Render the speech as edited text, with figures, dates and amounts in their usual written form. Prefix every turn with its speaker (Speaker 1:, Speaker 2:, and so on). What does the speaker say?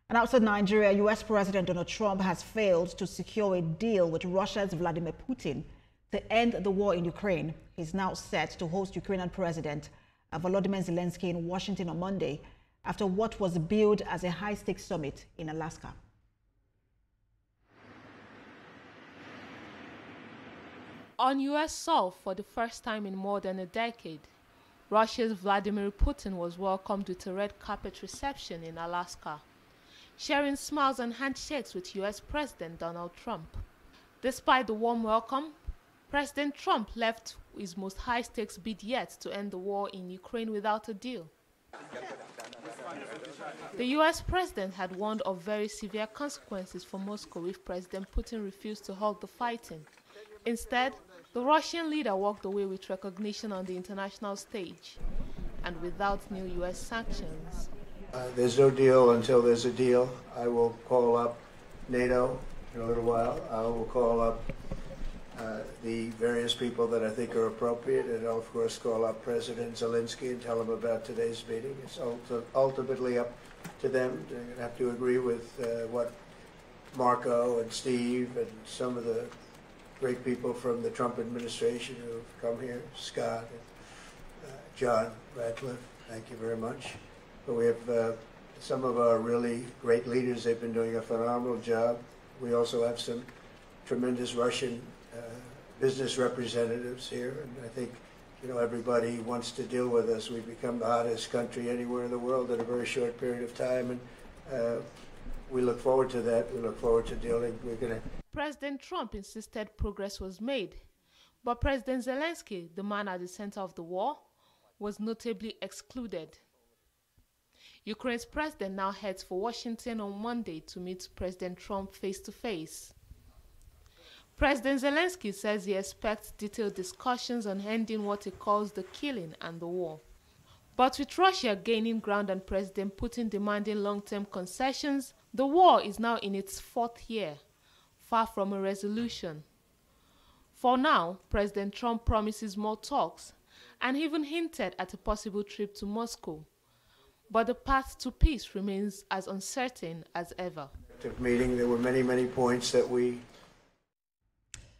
Speaker 1: And outside Nigeria, U.S. President Donald Trump has failed to secure a deal with Russia's Vladimir Putin to end the war in Ukraine. He's now set to host Ukrainian President Volodymyr Zelensky in Washington on Monday after what was billed as a high-stakes summit in Alaska.
Speaker 2: On U.S. soil for the first time in more than a decade, Russia's Vladimir Putin was welcomed with a red carpet reception in Alaska, sharing smiles and handshakes with U.S. President Donald Trump. Despite the warm welcome, President Trump left his most high-stakes bid yet to end the war in Ukraine without a deal. The U.S. president had warned of very severe consequences for Moscow if President Putin refused to halt the fighting. Instead, the Russian leader walked away with recognition on the international stage and without new U.S. sanctions.
Speaker 3: There's no deal until there's a deal. I will call up NATO in a little while. I will call up the various people that I think are appropriate, and I'll of course call up President Zelensky and tell him about today's meeting. It's ultimately up to them. They're going to have to agree with what Marco and Steve and some of the great people from the Trump administration who have come here, Scott and John Radcliffe, thank you very much. But we have some of our really great leaders. They've been doing a phenomenal job. We also have some tremendous Russian business representatives here, and I think, you know, everybody wants to deal with us. We've become the hottest country anywhere in the world in a very short period of time, and we look forward to that. We look forward to dealing.
Speaker 2: President Trump insisted progress was made, but President Zelensky, the man at the center of the war, was notably excluded. Ukraine's president now heads for Washington on Monday to meet President Trump face-to-face. President Zelensky says he expects detailed discussions on ending what he calls the killing and the war. But with Russia gaining ground and President Putin demanding long-term concessions, the war is now in its fourth year, far from a resolution. For now, President Trump promises more talks and even hinted at a possible trip to Moscow. But the path to peace remains as uncertain as ever.
Speaker 3: Meeting, there were many points that we